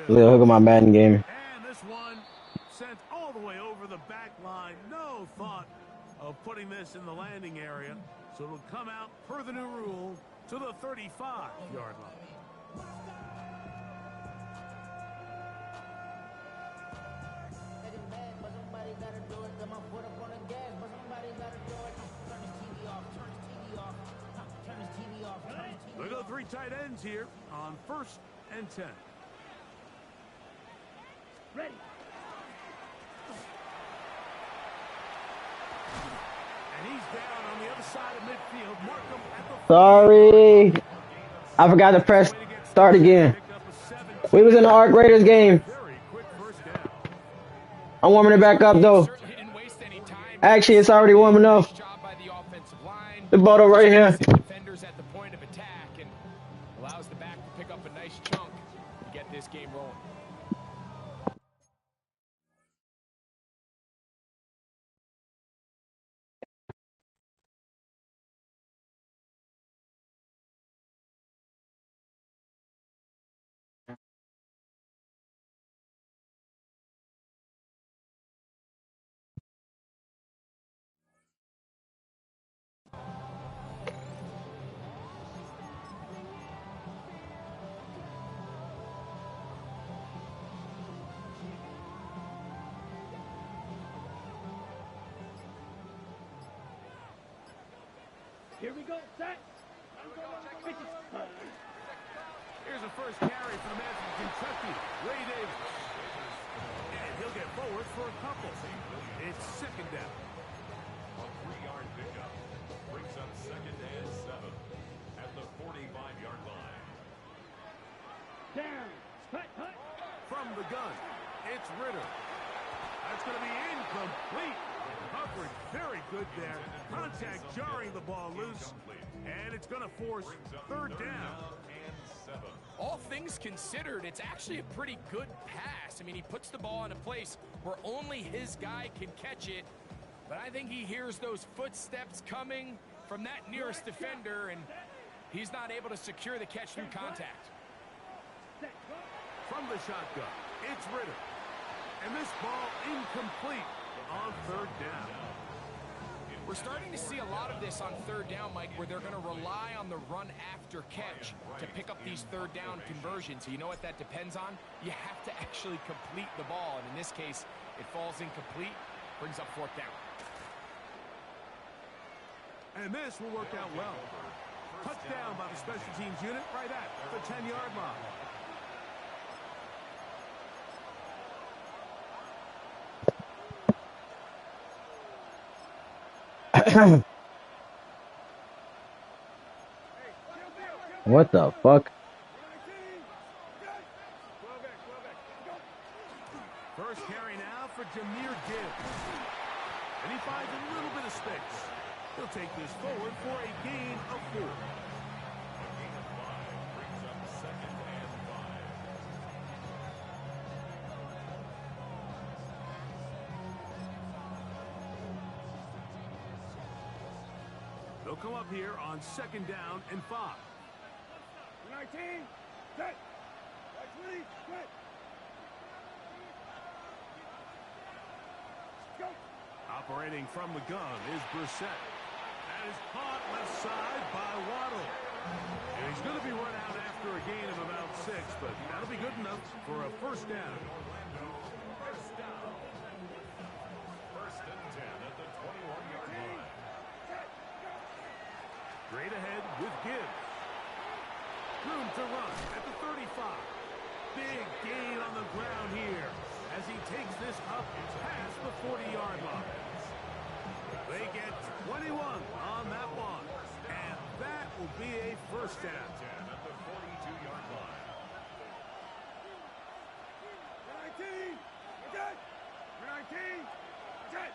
Look at my Madden game. And this one sent all the way over the back line. No thought of putting this in the landing area. So it'll come out per the new rule to the 35-yard line. We go 3 tight ends here on 1st and 10. Ready. And he's down on the other side of midfield. Markham at the Sorry. I forgot to press start again. We was in the Arc Raiders game. I'm warming it back up though. Actually, it's already warm enough. The bottle right here. Defenders at the point of attack and allows the back to pick up a nice chunk to get this game rolling. Here we go, set. Here's a first carry for the man from Kentucky, Ray Davis. And he'll get forward for a couple. It's 2nd down. A 3-yard pickup brings up 2nd and 7 at the 45-yard line. Down. Hut. From the gun, it's Ritter. That's going to be incomplete. Coverage very good there. Contact jarring the ball loose. And it's going to force 3rd down. All things considered, it's actually a pretty good pass. I mean, he puts the ball in a place where only his guy can catch it. But I think he hears those footsteps coming from that nearest defender, and he's not able to secure the catch through contact. From the shotgun, it's Ritter. And this ball incomplete on 3rd down. We're starting to see a lot of this on 3rd down, Mike, where they're going to rely on the run after catch to pick up these 3rd down conversions. So you know what that depends on? You have to actually complete the ball. And in this case, it falls incomplete, brings up 4th down. And this will work out well. Touchdown by the special teams unit right at the 10-yard line. What the fuck? First carry now for Jameer Gibbs. And he finds a little bit of space. He'll take this forward for a gain of 4. Brings up 2nd and 5. They'll come up here on 2nd down and 5. 19, set. Go. Operating from the gun is Brissett. That is caught left side by Waddle. And he's going to be run out after a gain of about 6, but that'll be good enough for a 1st down. 1st and 10 at the 21-yard line. Straight ahead with Gibbs. Room to run at the 35. Big gain on the ground here as he takes this up past the 40-yard line. They get 21 on that one, and that will be a 1st down. At the 42-yard line. 19, okay. 19, okay.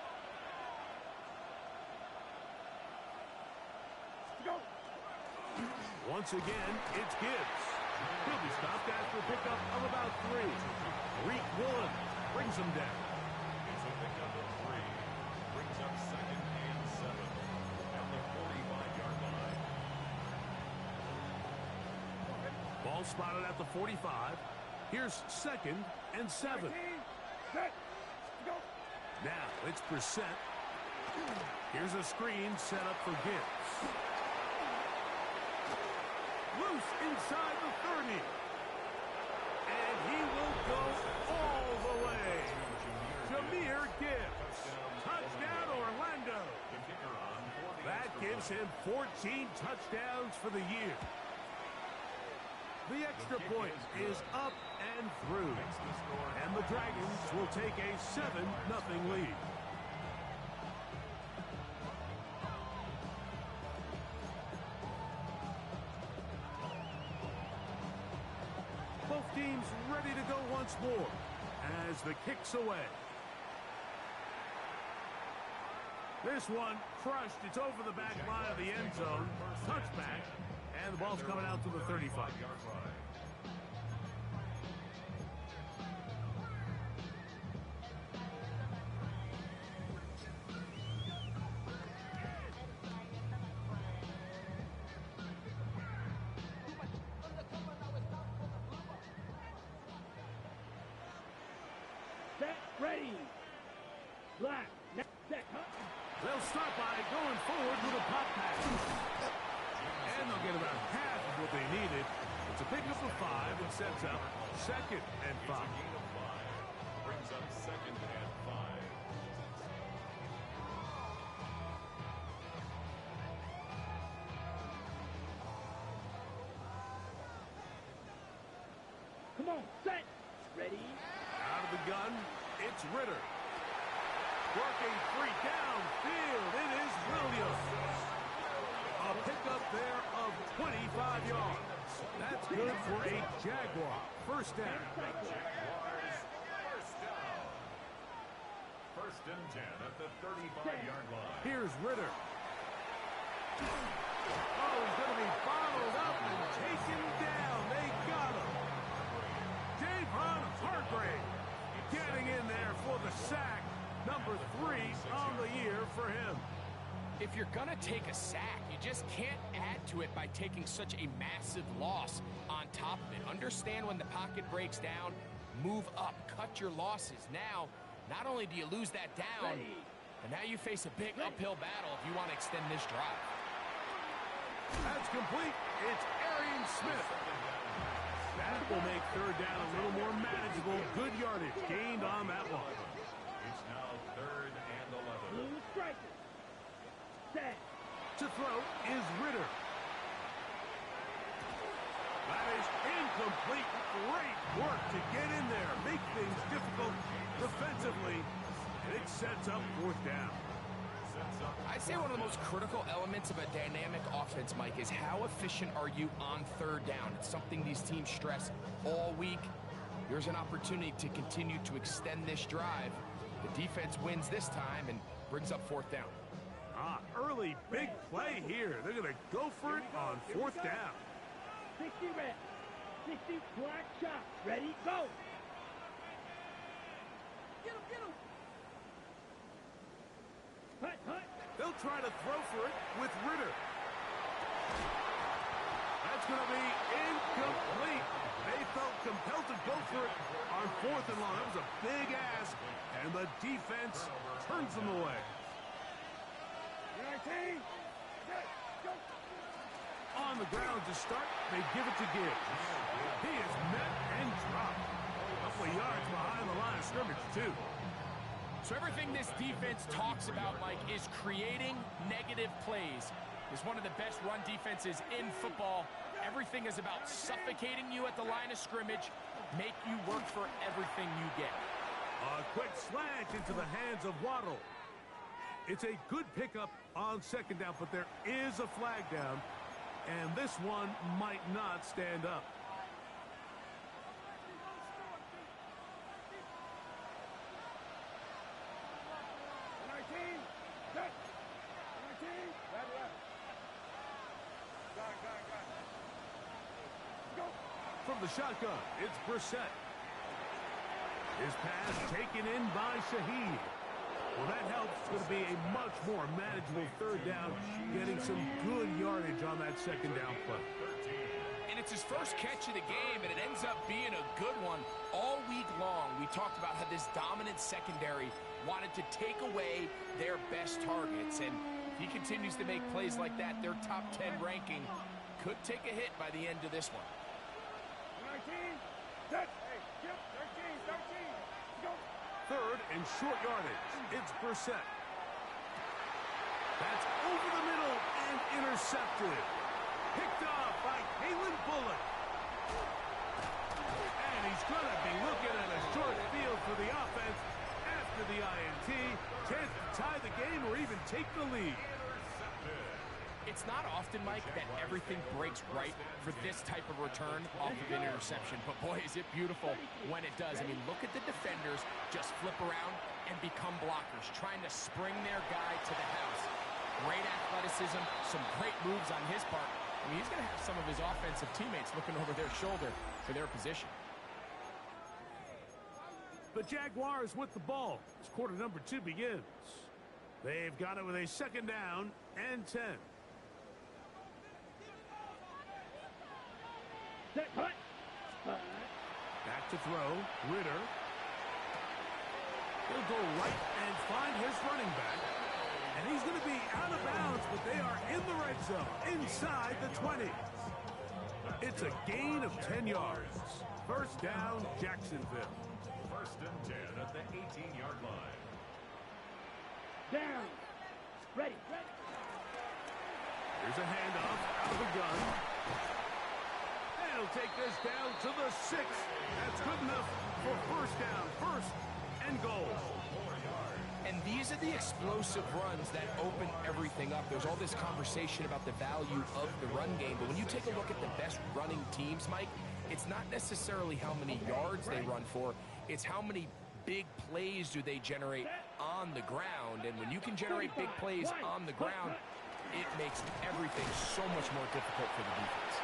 Go. Once again, it's Gibbs. He'll be stopped after a pickup of about 3. Reek Woolen brings him down. It's a pickup of 3. Brings up 2nd and 7 at the 45-yard line. Ball spotted at the 45. Here's Here's 2nd and 7. Now it's Brissett. Here's a screen set up for Gibbs. Loose inside the 30. And he will go all the way. Jahmyr Gibbs. Touchdown, Orlando. That gives him 14 touchdowns for the year. The extra point is up and through. And the Dragons will take a 7-0 lead. Both teams ready to go once more as the kick's away. This one crushed. It's over the back line of the end zone. Touchback. And the ball's coming out to the 35. Set, ready. Black. Set, They'll start by going forward with a pop pass. And they'll get about half of what they needed. It's a pickup of 5 and sets up 2nd and 5. Brings up 2nd and 5. come on, set, ready. Out of the gun, it's Ritter. Working free downfield, it is Williams. A pickup there of 25 yards. That's good for a Jaguar. First down. Jaguars, first down. 1st and 10 at the 35-yard line. Here's Ritter. Oh, he's going to be bottled up and taken down. They got him. Javon Hargrave getting in there for the sack. Number 3 on the year for him. If you're going to take a sack, you just can't add to it by taking such a massive loss on top of it. Understand when the pocket breaks down, move up, cut your losses. Now, not only do you lose that down, but now you face a big uphill battle if you want to extend this drive. That's complete. It's Arian Smith. That will make 3rd down a little more manageable. Good yardage gained on that one. It's now 3rd and 11. Blue striker. Set. To throw is Ritter. That is incomplete. Great work to get in there. Make things difficult defensively. And it sets up 4th down. I'd say one of the most critical elements of a dynamic offense, Mike, is how efficient are you on 3rd down. It's something these teams stress all week. Here's an opportunity to continue to extend this drive. The defense wins this time and brings up 4th down. Early big play here. They're going to go for it on 4th down. 60 red. 60 black shot. Ready, go. Get him, get him. Hut, hut. They'll try to throw for it with Ritter. That's going to be incomplete. They felt compelled to go for it on 4th and long. That was a big ask, and the defense turns them away. On the ground to start, they give it to Gibbs. He is met and dropped. A couple of yards behind the line of scrimmage, too. So everything this defense talks about, Mike, is creating negative plays. It's one of the best run defenses in football. Everything is about suffocating you at the line of scrimmage, make you work for everything you get. A quick slant into the hands of Waddle. It's a good pickup on 2nd down, but there is a flag down, and this one might not stand up. From the shotgun, it's Brissett. His pass taken in by Shaheed. Well, that helps. It's going to be a much more manageable 3rd down, getting some good yardage on that 2nd down play. And it's his first catch of the game, and it ends up being a good one. All week long, we talked about how this dominant secondary wanted to take away their best targets, and if he continues to make plays like that, their top 10 ranking could take a hit by the end of this one. 19, set. Hey, yep, 13, go. Third and short yardage. It's Brissett. That's over the middle and intercepted. Picked off by Kalen Bullock. And he's going to be looking at a short field for the offense after the INT. Chance to tie the game or even take the lead. It's not often, Mike, that everything breaks right for this type of return off of an interception. But, boy, is it beautiful when it does. I mean, look at the defenders just flip around and become blockers, trying to spring their guy to the house. Great athleticism, some great moves on his part. I mean, he's going to have some of his offensive teammates looking over their shoulder for their position. The Jaguars with the ball as quarter number 2 begins. They've got it with a second down and 10. Set, cut. Back to throw. Ritter. He'll go right and find his running back. And he's going to be out of bounds, but they are in the red zone, inside the 20. It's a gain of 10 yards. First down, Jacksonville. First and 10 at the 18-yard line. Down. Ready. Here's a handoff out of the gun. And he'll take this down to the 6. That's good enough for first down. First and goal. And these are the explosive runs that open everything up. There's all this conversation about the value of the run game, but when you take a look at the best running teams, Mike, it's not necessarily how many yards they run for, it's how many big plays do they generate on the ground. And when you can generate big plays on the ground, it makes everything so much more difficult for the defense.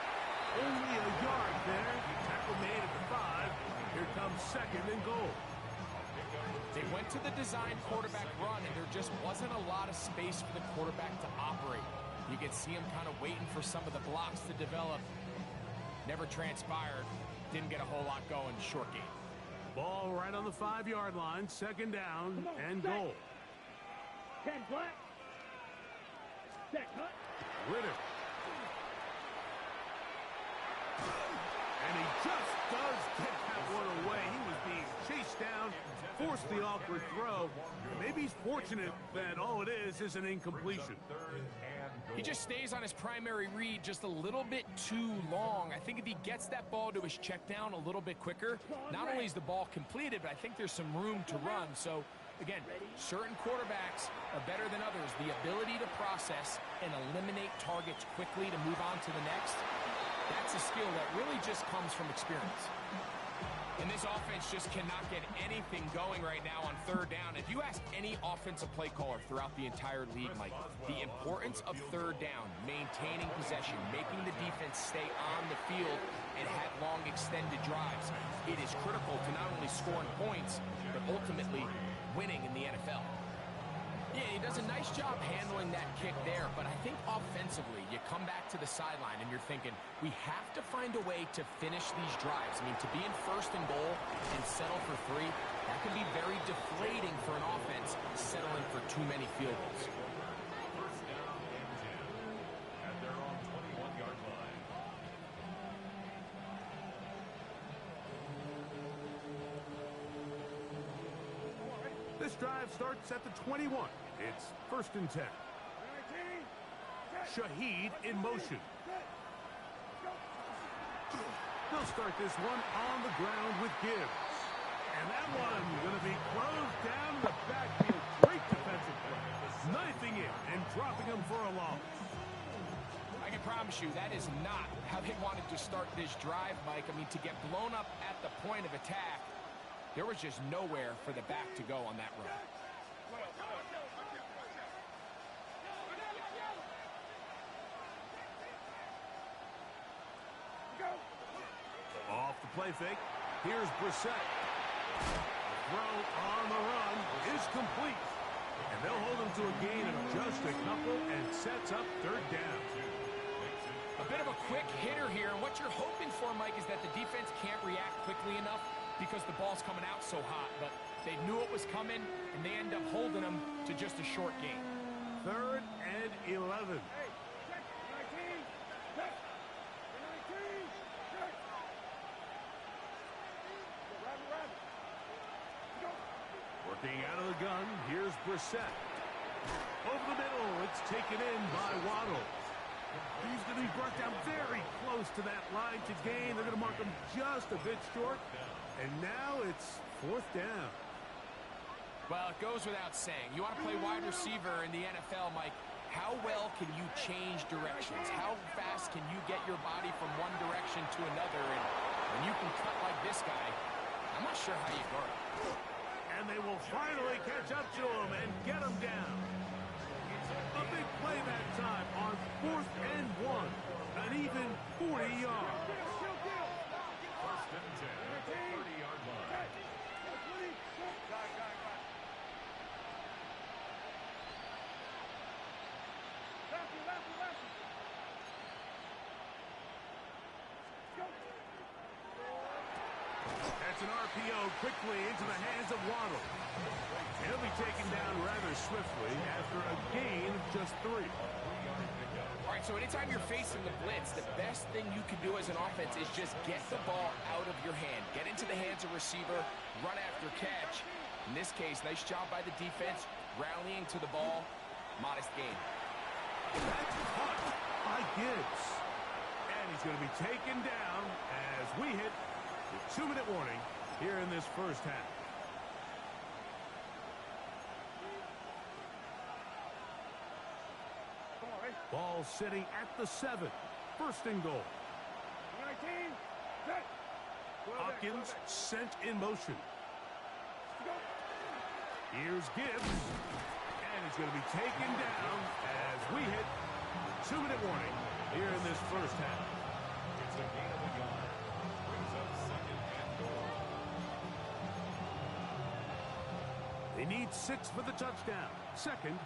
Only a yard there. Tackle made at the 5. Here comes second and goal. They went to the design quarterback run, and there just wasn't a lot of space for the quarterback to operate. You could see him kind of waiting for some of the blocks to develop. Never transpired. Didn't get a whole lot going. Short game. Ball right on the 5-yard line. Second down and goal. 10 flat. Set, cut. Ritter. And he just does get that one away. He was being chased down, forced the awkward throw. Maybe he's fortunate that all it is an incompletion. He just stays on his primary read just a little bit too long. I think if he gets that ball to his check down a little bit quicker, not only is the ball completed, but I think there's some room to run. So, again, certain quarterbacks are better than others. The ability to process and eliminate targets quickly to move on to the next, that's a skill that really just comes from experience. And this offense just cannot get anything going right now on third down. If you ask any offensive play caller throughout the entire league, Mike, the importance of third down, maintaining possession, making the defense stay on the field and have long extended drives, it is critical to not only scoring points, but ultimately winning in the NFL. Yeah, he does a nice job handling that kick there, but I think offensively, you come back to the sideline and you're thinking, we have to find a way to finish these drives. I mean, to be in first and goal and settle for 3, that can be very deflating for an offense settling for too many field goals. First down and 10 at their own 21-yard line. This drive starts at the 21. It's first and 10. Shaheed in motion. They'll start this one on the ground with Gibbs. And that one going to be closed down in the backfield. Great defensive play. Knifing it and dropping him for a loss. I can promise you that is not how they wanted to start this drive, Mike. I mean, to get blown up at the point of attack, there was just nowhere for the back to go on that run. Off the play fake. Here's Brissett. The throw on the run is complete. And they'll hold him to a gain of just a couple and sets up third down. A bit of a quick hitter here. And what you're hoping for, Mike, is that the defense can't react quickly enough because the ball's coming out so hot. But they knew it was coming, and they end up holding them to just a short gain. 3rd and 11. Hey, check. 19. Check. 19. Check. Run. Go. Working out of the gun, here's Brissett. Over the middle, it's taken in by Waddle. He's going to be brought down very close to that line to gain. They're going to mark him just a bit short. And now it's 4th down. Well, it goes without saying. You want to play wide receiver in the NFL, Mike. How well can you change directions? How fast can you get your body from one direction to another? And when you can cut like this guy, I'm not sure how you guard him. And they will finally catch up to him and get him down. A big play that time on 4th and 1. An even 40 yards. First and 10 at the 30-yard line. That's an RPO quickly into the hands of Waddle. He'll be taken down rather swiftly after a gain of just 3. All right, so anytime you're facing the blitz, the best thing you can do as an offense is just get the ball out of your hand. Get into the hands of receiver, run after catch. In this case, nice job by the defense, rallying to the ball. Modest gain. That's caught by Gibbs. And he's going to be taken down as we hit the 2-minute warning here in this first half. Ball sitting at the 7. 1st and goal. 19. Set. Hopkins sent in motion. Here's Gibbs. And he's going to be taken down as we hit the 2-minute warning here in this first half. It's a gain of a yard. Brings up 2nd and goal. They need 6 for the touchdown. 2nd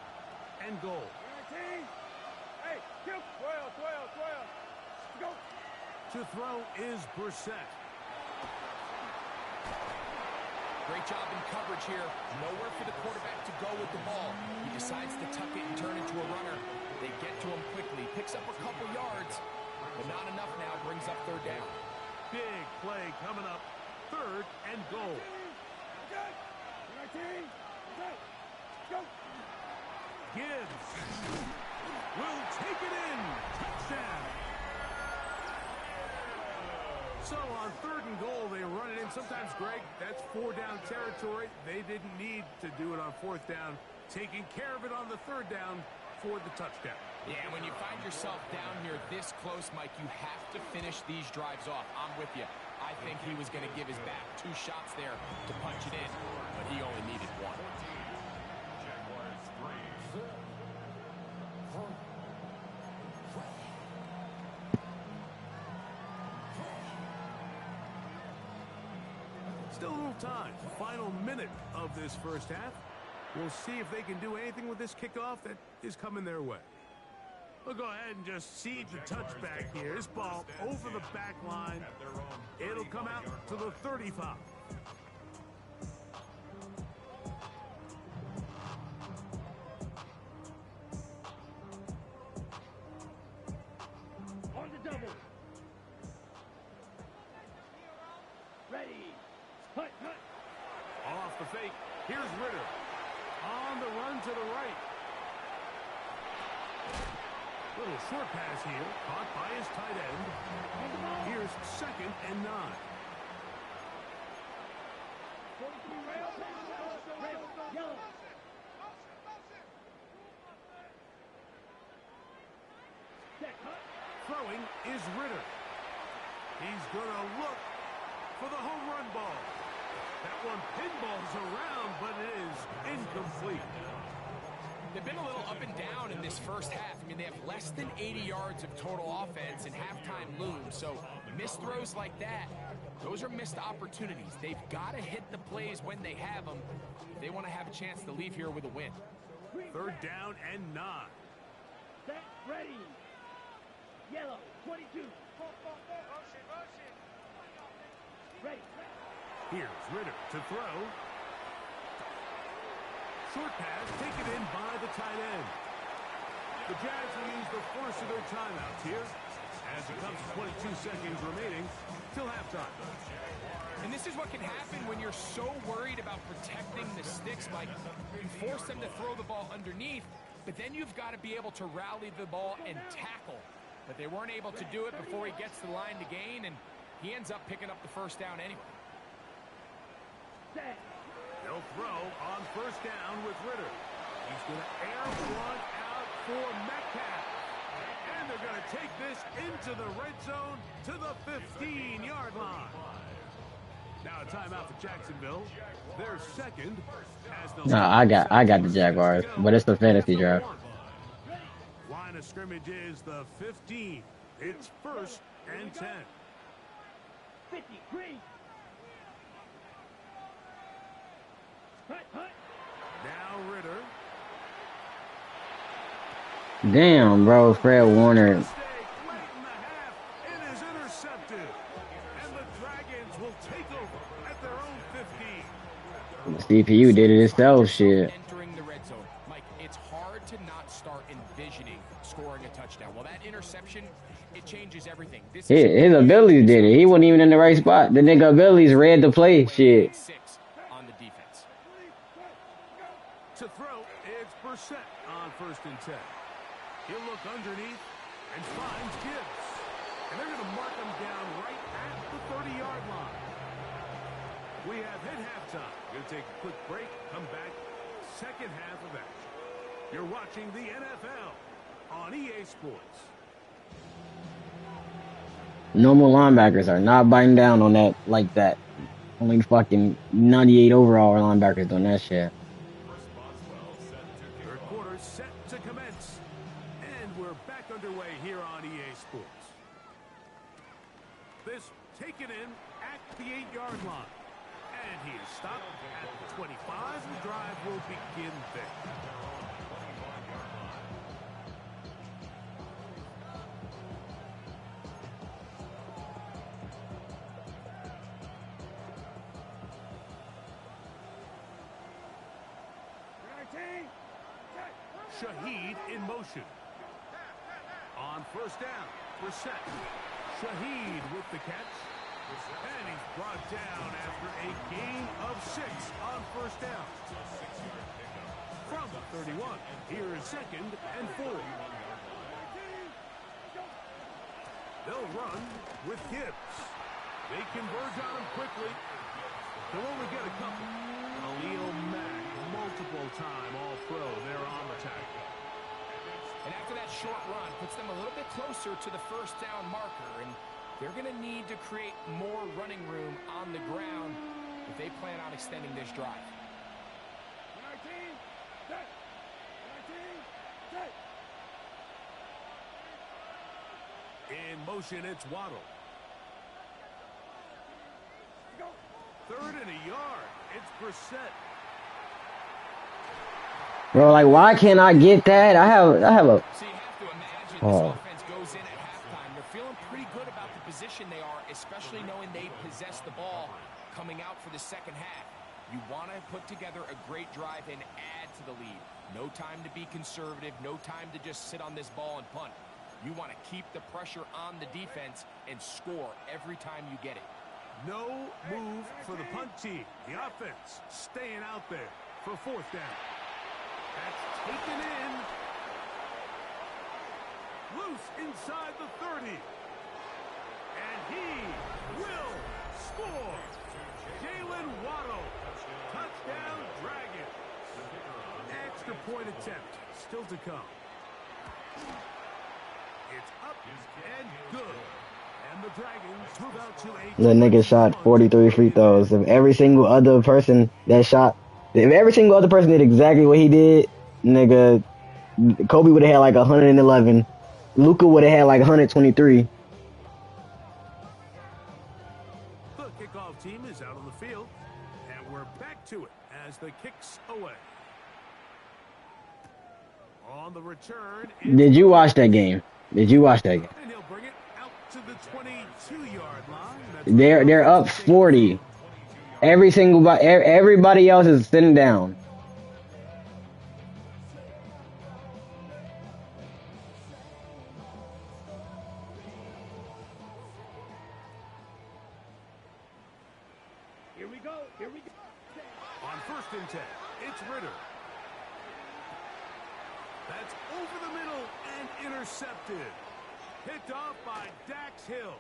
and goal. 19. Hey, 12. Go. To throw is Brissett. Great job in coverage here. Nowhere for the quarterback to go with the ball. He decides to tuck it and turn into a runner. They get to him quickly. Picks up a couple yards, but not enough now. Brings up 3rd down. Big play coming up. 3rd and goal. 19. Set. Go. Gibbs will take it in. Touchdown. So on 3rd and goal, they run it in. Sometimes, Greg, that's 4-down territory. They didn't need to do it on 4th down. Taking care of it on the 3rd down for the touchdown. Yeah, when you find yourself down here this close, Mike, you have to finish these drives off. I'm with you. I think he was going to give his back 2 shots there to punch it in, but he only needed 1. Jaguars 3. Still a little time. Final minute of this first half. We'll see if they can do anything with this kickoff that is coming their way. We'll go ahead and just seed the touchback here. This ball over the back line. It'll come out to the 35. On the double. Ready. Hut. Off the fake. Here's Ritter. On the run to the right. Little short pass here. Caught by his tight end. Here's 2nd and 9. Yellow. Set. Hut. Throwing is Ritter. He's going to look for the home run ball. That one pinballs around, but it is incomplete. They've been a little up and down in this first half. I mean, they have less than 80 yards of total offense and halftime looms. So missed throws like that, those are missed opportunities. They've got to hit the plays when they have them if they want to have a chance to leave here with a win. 3rd down and 9. Set. Ready. Yellow. 22. Ready. Here's Ritter to throw. Short pass taken in by the tight end. The Jags will use the first of their timeouts here as it comes to 22 seconds remaining till halftime. And this is what can happen when you're so worried about protecting the sticks, Mike. You force them to throw the ball underneath, but then you've got to be able to rally the ball and tackle. But they weren't able to do it before he gets to the line to gain, and he ends up picking up the first down anyway. They'll throw on first down with Ritter. He's going to air one out for Metcalf. And they're going to take this into the red zone to the 15-yard line. Now a timeout for Jacksonville. Their second. No, I got the Jaguars, but it's the fantasy draft. Line of scrimmage is the 15. It's first and 10. 50, green. Hut. Now Ritter. Damn, bro, Fred Warner. Mistake late in the half. It is intercepted. And the Dragons will take over at their own 15. CPU did it itself, shit. Entering the red zone. Mike, it's hard to not start envisioning scoring a touchdown. Well, that interception, it changes everything. His abilities did it. He wasn't even in the right spot. The nigga abilities read the play, shit. 6 on the defense. To throw, it's Brissett on first and 10. He'll look underneath and finds Gibbs. And they're going to mark him down right at the 30-yard line. We have hit halftime. Going to take a quick break, come back, second half of action. You're watching the NFL on EA Sports. Normal linebackers are not biting down on that like that. Only fucking 98 overall linebackers doing that shit. Third quarter set to commence. And we're back underway here on EA Sports. This taken in at the 8-yard line. And he is stopped at the 25. The drive will begin there. Shaheed in motion. On first down, Brissett. Shaheed with the catch. And he's brought down after a gain of 6 on first down. From the 31, here is second and 4. They'll run with Gibbs. They converge on him quickly. They'll only get a couple. Khalil Mack, multiple time All-Pro there on the tackle. And after that short run, puts them a little bit closer to the first down marker. And they're going to need to create more running room on the ground if they plan on extending this drive. In motion, it's Waddle. Third and a yard. It's Brissett. Bro, like, why can't I get that? I have a. So you have to imagine this offense goes in at halftime. They're feeling pretty good about the position they are, especially knowing they possess the ball coming out for the second half. You want to put together a great drive and add to the lead. No time to be conservative. No time to just sit on this ball and punt. You want to keep the pressure on the defense and score every time you get it. No move for the punt team. The offense staying out there for fourth down. That's taken in. Loose inside the 30. And he will score. Jalen Waddle. Touchdown Dragons. Extra point attempt still to come. It's up and good. And the Dragons move out to a... The nigga shot 43 free throws. If every single other person that shot, if every single other person did exactly what he did, nigga, Kobe would have had like 111. Luka would have had like 123. The kickoff team is out on the field, and we're back to it as the kicks away. On the return... Did you watch that game? Did you watch that game? And he'll bring it to the 22-yard line. That's They're up 40. Everybody else is sitting down. Here we go. Here we go. On 1st and 10, it's Ritter. That's over the middle and intercepted. Picked off by Dax Hill.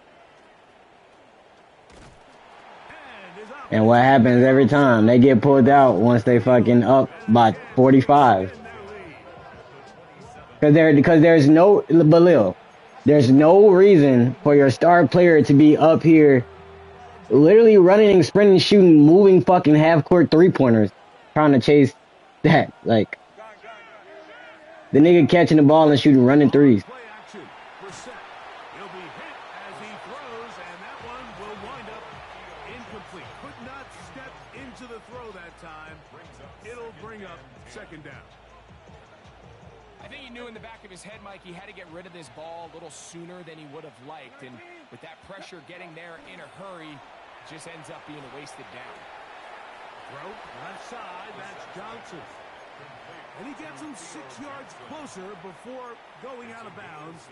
And what happens every time? They get pulled out once they fucking up by 45. Because there's no, Balil, there's no reason for your star player to be up here literally running, sprinting, shooting, moving fucking half-court three-pointers trying to chase that. Like, the nigga catching the ball and shooting running threes. Play action. Brissett. He'll be hit as he throws, and that one will wind up incomplete. Could not step into the throw that time. It'll bring up 2nd down. I think he knew in the back of his head, Mike, he had to get rid of this ball a little sooner than he would have liked. And with that pressure getting there in a hurry, it just ends up being a wasted down. Throw, left side, that's Johnson. And he gets him 6 yards closer before going out of bounds.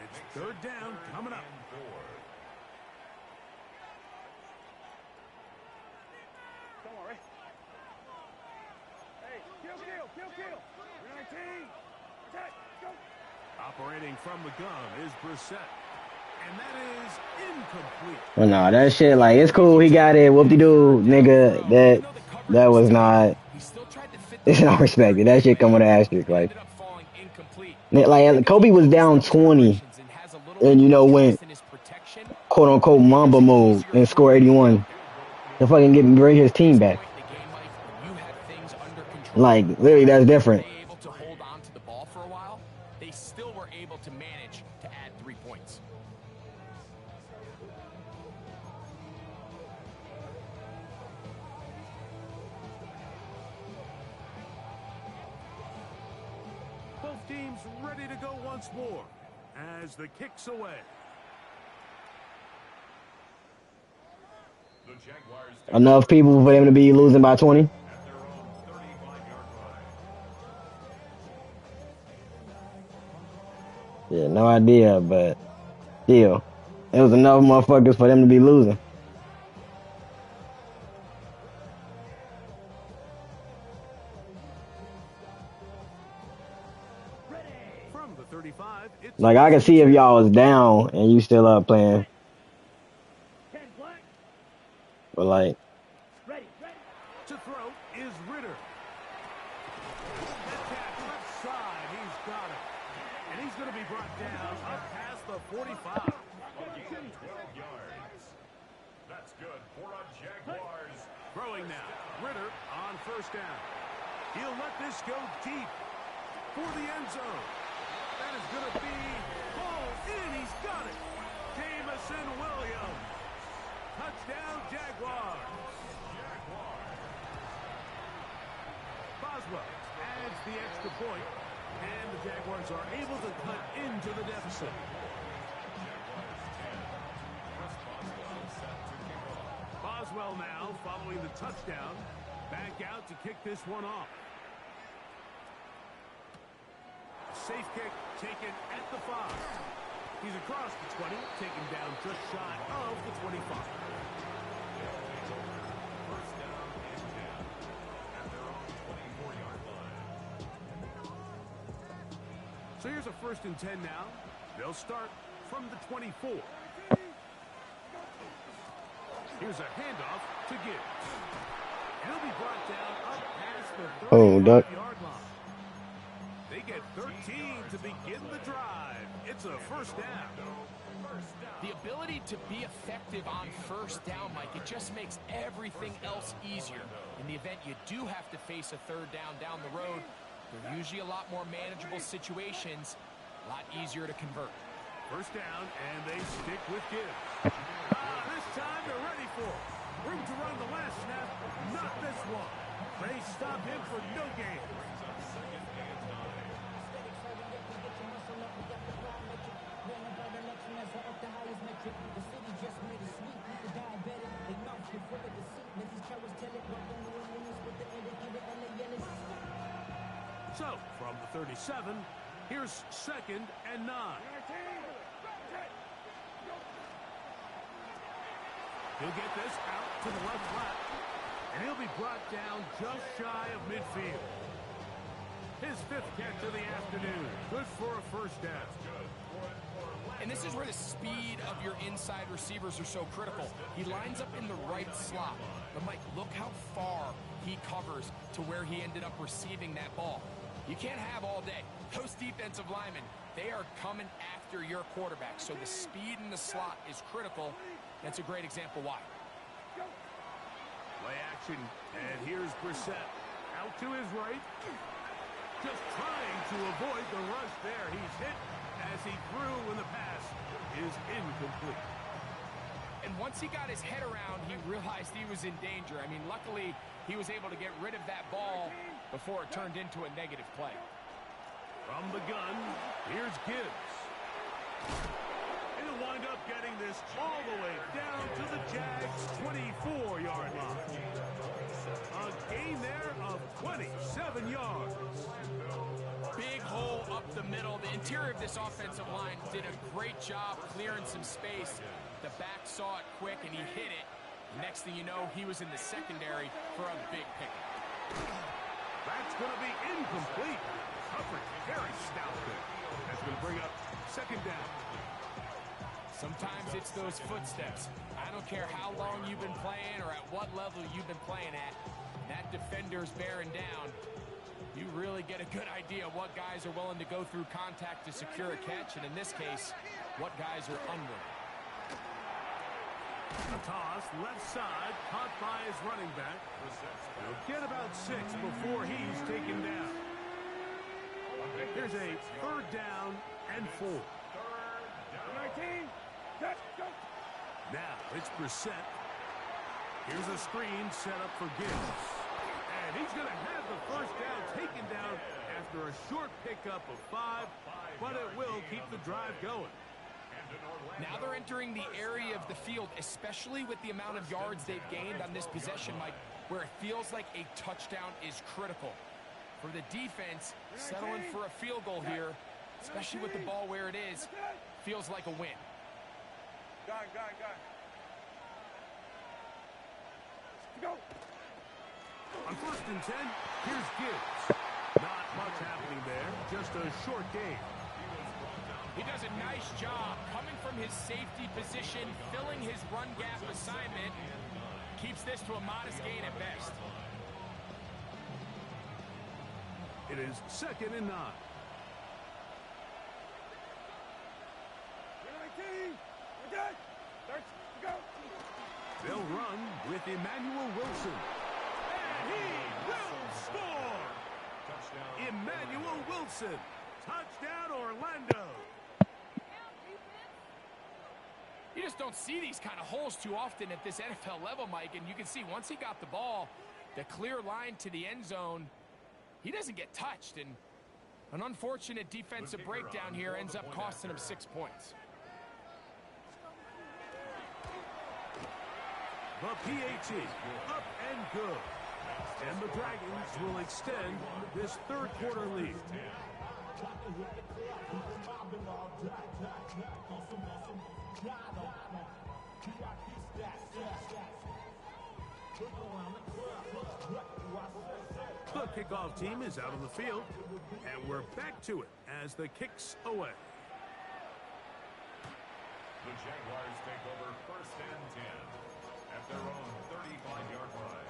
It's 3rd down coming up. Don't worry. Hey, kill. 19. Attack. Go. Operating from the gun is Brissett. And that is incomplete. Well, no, that shit, like, it's cool. He got it. Whoop-de-doo, nigga. That was not. It's not respected. That shit come with an asterisk. Like Kobe was down 20, and went quote unquote Mamba mode and scored 81 to fucking bring his team back. Like, literally, that's different. Able to hold on to the ball for a while, they still were able to manage to add 3 points. Both teams ready to go once more as the kick's away. The Jaguars Enough people for them to be losing by 20. at their own 35-yard line. Yeah, no idea, but still, it was enough motherfuckers for them to be losing. From the 35, it's Like, I can see if y'all was down and you still up playing, 10 black. but like, Ready. to throw is Ritter. Attack left side, he's got it. And he's going to be brought down up past the 45. 12 yards. That's good for a Jaguars. Throwing now, Ritter on 1st down. He'll let this go deep for the end zone. That is going to be hauled in. He's got it. Jamison Williams. Touchdown, Jaguars. Boswell adds the extra point, and the Jaguars are able to cut into the deficit. Boswell now following the touchdown. Back out to kick this one off. Safe kick taken at the 5. He's across the 20, taken down just shy of the 25. First down and 10 at their own 24-yard line. So here's a 1st and 10 now. They'll start from the 24. Here's a handoff to Gibbs. He'll be brought down up past the 35-yard line. They get 13 to begin the drive. It's a 1st down. The ability to be effective on 1st down, Mike, it just makes everything else easier. In the event you do have to face a 3rd down the road, they're usually a lot more manageable situations, a lot easier to convert. 1st down, and they stick with Gibbs. This time they're ready for it. Room to run the last snap, not this one. They stop him for no gain. So, from the 37, here's 2nd and 9. He'll get this out to the left flat, and he'll be brought down just shy of midfield. His 5th catch of the afternoon. Good for a first down. And this is where the speed of your inside receivers are so critical. He lines up in the right slot. But, Mike, look how far he covers to where he ended up receiving that ball. You can't have all day. Those defensive linemen, they are coming after your quarterback. So the speed in the slot is critical. That's a great example why. Play action, and here's Brissett. Out to his right. Just trying to avoid the rush there. He's hit as he threw when the pass is incomplete. And once he got his head around, he realized he was in danger. I mean, luckily, he was able to get rid of that ball before it turned into a negative play. From the gun, here's Gibbs. He'll wind up getting this all the way down to the Jags' 24-yard line. A gain there of 27 yards. Big hole up the middle. The interior of this offensive line did a great job clearing some space. The back saw it quick, and he hit it. Next thing you know, he was in the secondary for a big pickup. That's going to be incomplete. Coverage very stout there. That's going to bring up 2nd down. Sometimes it's those footsteps. I don't care how long you've been playing or at what level you've been playing at. That defender's bearing down. You really get a good idea of what guys are willing to go through contact to secure a catch, and in this case, what guys are unwilling. A toss, left side, caught by his running back. He'll get about 6 before he's taken down. Here's a 3rd down and 4. 19. Now it's Brissett. Here's a screen set up for Gibbs. And he's going to have the first down taken down after a short pickup of 5, but it will keep the drive going. Now they're entering the area of the field, especially with the amount of yards they've gained on this possession, Mike, where it feels like a touchdown is critical. For the defense, settling for a field goal here, especially with the ball where it is, feels like a win. Go. On 1st and 10, here's Gibbs. Not much happening there, just a short gain. He does a nice job coming from his safety position, filling his run gap assignment. Keeps this to a modest gain at best. It is 2nd and 9. They'll run with Emmanuel Wilson. And he will score! Emmanuel Wilson. Touchdown, Orlando. You just don't see these kind of holes too often at this NFL level, Mike. And you can see once he got the ball, the clear line to the end zone, he doesn't get touched. And an unfortunate defensive breakdown here ends up costing him 6 points. The PAT, up and good. And the Dragons will extend this 3rd quarter lead. The kickoff team is out on the field, and we're back to it as the kicks away. The Jaguars take over 1st and 10 at their own 35-yard line.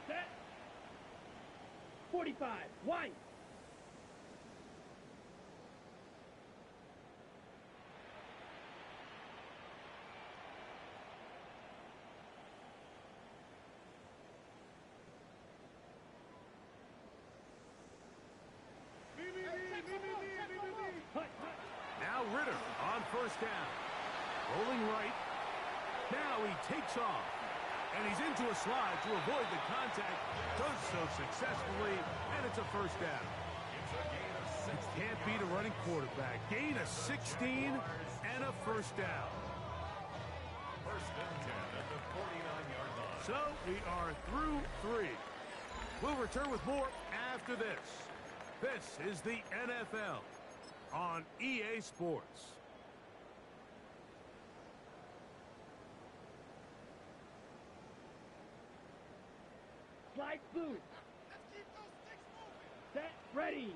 Set. 45. White. Now Ritter on 1st down. Rolling right. Now he takes off. And he's into a slide to avoid the contact. Does so successfully, and it's a first down. It can't beat a running quarterback. Gain of 16 and a first down. First and 10 at the 49-yard line. So we are through 3. We'll return with more after this. This is the NFL on EA Sports. Slide through. Set, ready.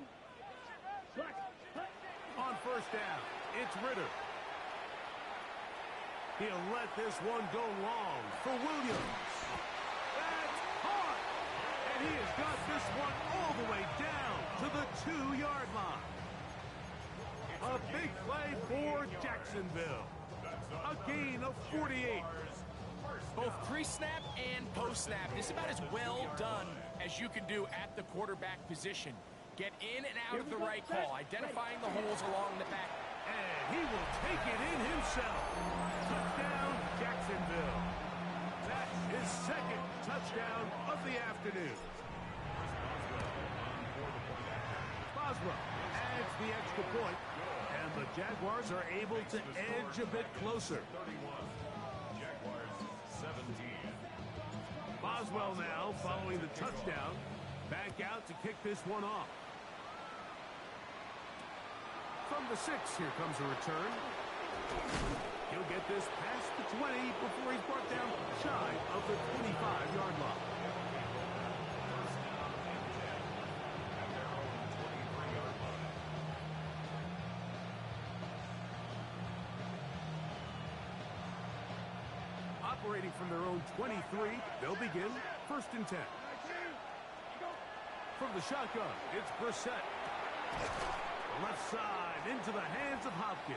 Slide, cut. On first down, it's Ritter. He'll let this one go long for Williams. That's hard. And he has got this one all the way down to the 2-yard line. A big play for Jacksonville. A gain of 48. Both pre-snap and post-snap, this is about as well done as you can do at the quarterback position. Get in and out of the right call, identifying the holes along the back. And he will take it in himself. Touchdown, Jacksonville. That's his second touchdown of the afternoon. Boswell adds the extra point, and the Jaguars are able to edge a bit closer. Jaguars 17. Boswell now following the touchdown. Back out to kick this one off. From the 6, here comes a return. He'll get this past the 20 before he's brought down shy of the 25-yard line. First down and 10 at their own 23-yard line. Operating from their own 23, they'll begin first and 10. From the shotgun, it's Brissett. Left side into the hands of Hopkins.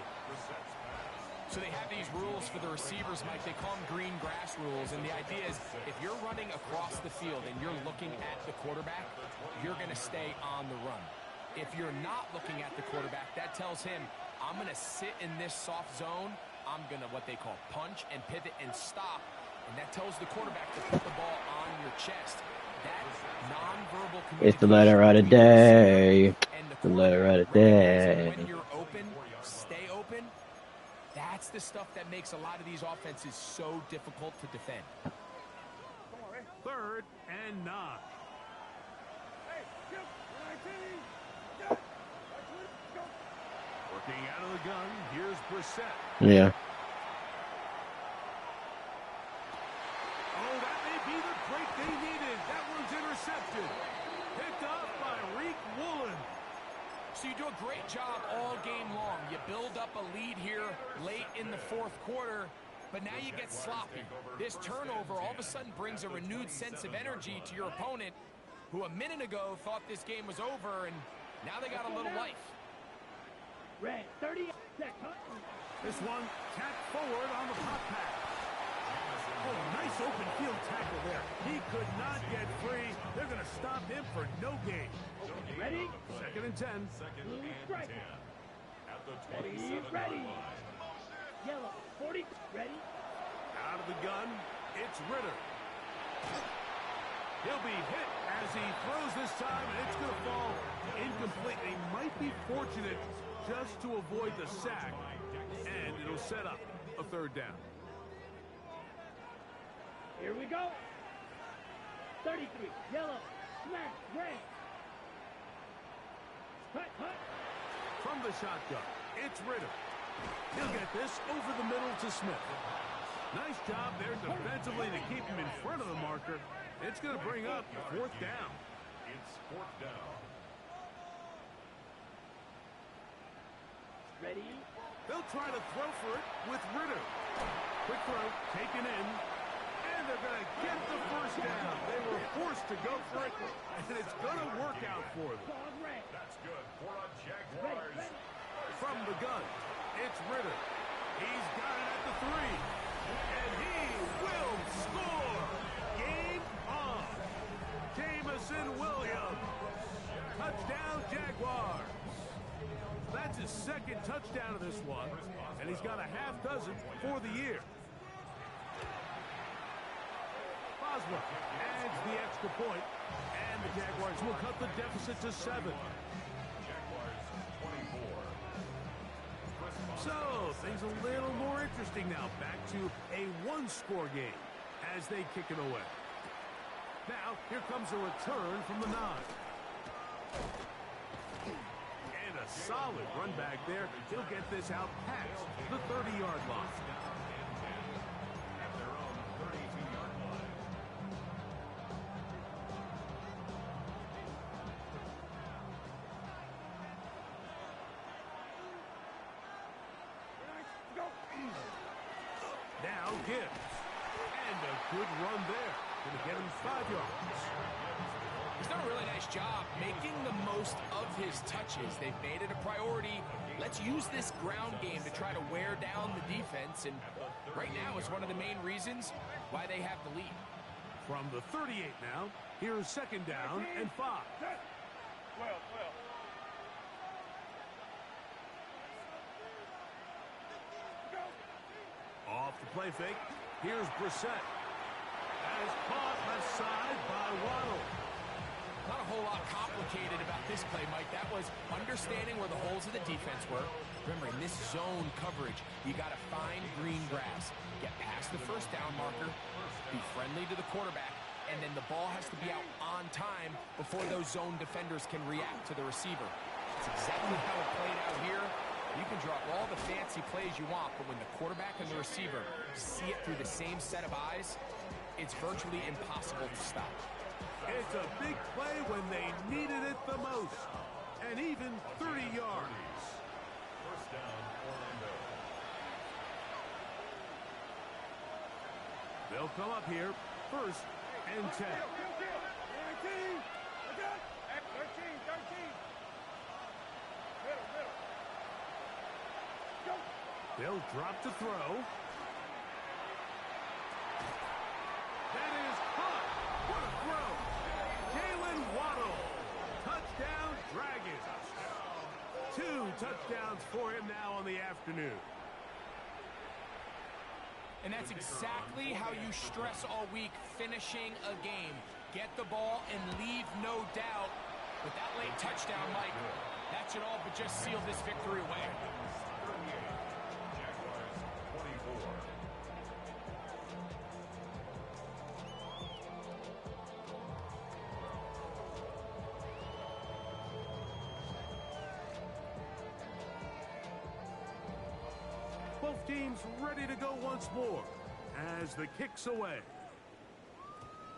So they have these rules for the receivers, Mike. They call them green grass rules. And the idea is if you're running across the field and you're looking at the quarterback, you're going to stay on the run. If you're not looking at the quarterback, that tells him, I'm going to sit in this soft zone. I'm going to what they call punch and pivot and stop. And that tells the quarterback to put the ball on your chest. That nonverbal communication. It's the letter of the day. The letter of the day. When you're open, stay open. That's the stuff that makes a lot of these offenses so difficult to defend. Third and 9. Working out of the gun, here's Brissett. Yeah. Oh, that may be the break they needed. That one's intercepted. Picked up by Reek Woolen. So you do a great job all game long. You build up a lead here late in the fourth quarter, but now you get sloppy. This turnover all of a sudden brings a renewed sense of energy to your opponent, who a minute ago thought this game was over, and now they got a little life. Red, 30 seconds. This one tapped forward on the pop pass. Oh, nice open field tackle there. He could not get free. They're going to stop him for no gain. Ready? Second and 10. Second and 10 at the Ready, 27-yard ready. line. Yellow, 40, ready. Out of the gun, it's Ritter. He'll be hit as he throws this time, and it's going to fall incomplete. They might be fortunate just to avoid the sack, and it'll set up a third down. Here we go. 33, yellow, smash, red. Hut, hut. From the shotgun, it's Ritter. He'll get this over the middle to Smith. Nice job there defensively to keep him in front of the marker. It's going to bring up fourth down. It's fourth down. Ready? They'll try to throw for it with Ritter. Quick throw, taken in, and they're going to get the first down. They were forced to go for it, and it's going to work out for them. Dog red. That's good for a Ready, Jaguars. ready. From the gun, it's Ritter. He's got it at the 3, and he will score. Game on. Jamison Williams. Touchdown, Jaguars. That's his second touchdown of this one, and he's got a half dozen for the year. Boswell adds the extra point, and the Jaguars will cut the deficit to 7. Jaguars 24. So, things a little more interesting now. Back to a one-score game as they kick it away. Now, here comes a return from the 9. And a solid run back there. He'll get this out past the 30-yard line. At their own 32-yard line. Now Gibbs. And a good run there. Going to get him 5 yards. He's done a really nice job making the most of his touches. They've made it a priority. Let's use this ground game to try to wear down the defense. And right now, it's one of the main reasons why they have the lead. From the 38 now, here's second down and 5. Off the play fake. Here's Brissett. That is caught left side by Waddle. Not a whole lot complicated about this play, Mike. That was understanding where the holes of the defense were. Remember, in this zone coverage, you got to find green grass. Get past the first down marker, be friendly to the quarterback, and then the ball has to be out on time before those zone defenders can react to the receiver. That's exactly how it played out here. You can draw all the fancy plays you want, but when the quarterback and the receiver see it through the same set of eyes, it's virtually impossible to stop. It's a big play when they needed it the most. And even 30 yards. First down, Orlando. They'll come up here, first and 10. They'll drop to throw. That is caught. What a throw. Jalen Waddle. Touchdown, Dragons. 2 touchdowns for him now on the afternoon. And that's exactly how you stress all week, finishing a game. Get the ball and leave no doubt. With that late touchdown, Mike, that should all but just seal this victory away. Jaguars 24. Both teams ready to go once more as the kick's away.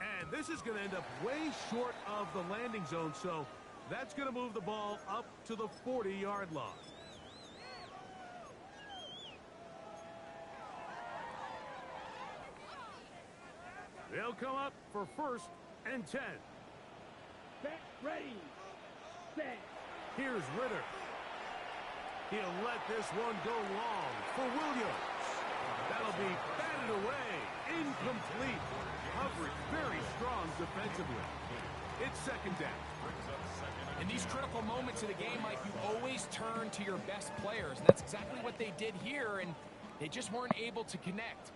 And this is going to end up way short of the landing zone, so that's going to move the ball up to the 40-yard line. They'll come up for first and 10. Back ready. Set. Here's Ritter. He'll let this one go long for Williams. That'll be batted away. Incomplete. Coverage very strong defensively. It's second down. In these critical moments of the game, Mike, you always turn to your best players. And that's exactly what they did here, and they just weren't able to connect.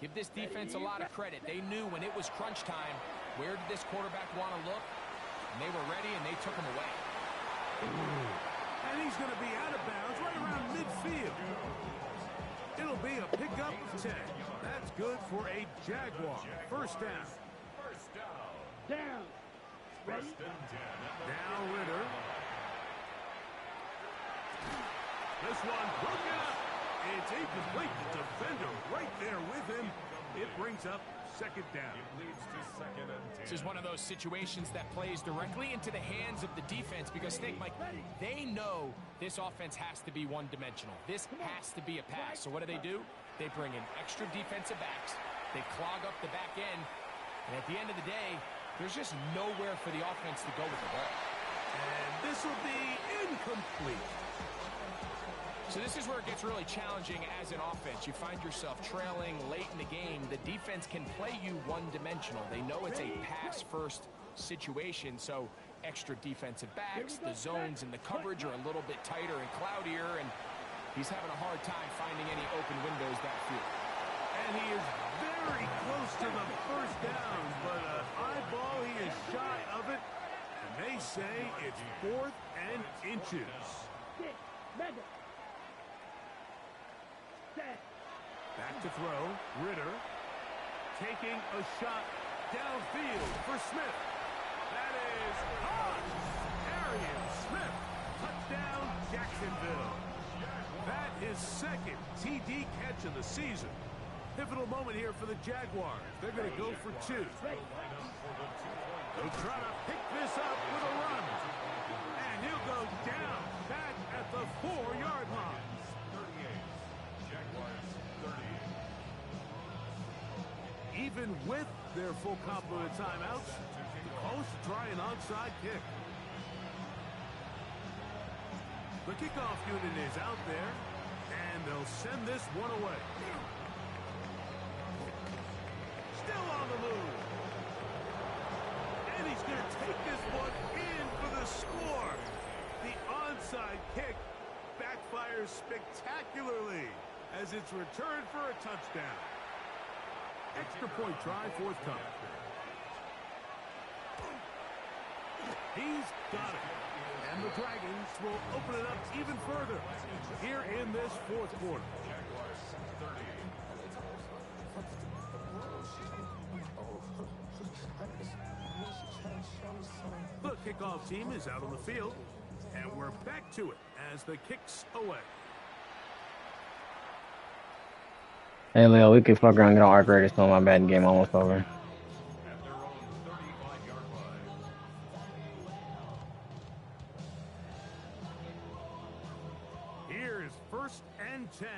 Give this defense a lot of credit. They knew when it was crunch time, where did this quarterback want to look? And they were ready, and they took him away. And he's going to be out of bounds right around midfield. It'll be a pickup of 10. That's good for a Jaguar. First down. First down. Down. Ready. First and 10. Now Ritter. This one broken up. It's incomplete. The defender right there with him. It brings up second down. It leads to second and 10. This is one of those situations that plays directly into the hands of the defense because, think, Mike, they know this offense has to be one-dimensional. This has to be a pass. So what do? They bring in extra defensive backs. They clog up the back end. And at the end of the day, there's just nowhere for the offense to go with the ball. And this will be incomplete. So this is where it gets really challenging as an offense. You find yourself trailing late in the game. The defense can play you one-dimensional. They know it's a pass-first situation, so extra defensive backs, the zones and the coverage are a little bit tighter and cloudier, and he's having a hard time finding any open windows backfield. And he is very close to the first down, say it's 4th and inches. 6, mega. Set. Back to throw. Ritter taking a shot downfield for Smith. That is caught. Arian Smith. Touchdown, Jacksonville. That is second TD catch of the season. Pivotal moment here for the Jaguars. They're going to go for 2. They'll try to pick this up with a run. And he'll go down back at the 4-yard line. 38. Jaguars 38. Even with their full complement of timeouts, the Colts try an onside kick. The kickoff unit is out there, and they'll send this one away. Still on the move. And he's going to take this one in for the score. The onside kick backfires spectacularly as it's returned for a touchdown. Extra point try forthcoming. He's got it. And the Dragons will open it up even further here in this 4th quarter. Jaguars 38. The kickoff team is out on the field, and we're back to it as the kick's away. Hey, Leo, we can fuck around and get on arc rated, so my bad game almost over. At their own 35-yard line. Here's 1st and 10.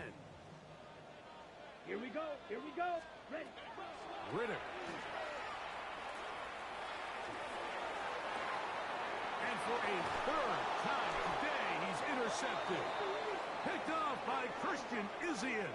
Here we go. Here we go. Ready. Ritter. And for a 3rd time today, he's intercepted. Picked off by Christian Izzian.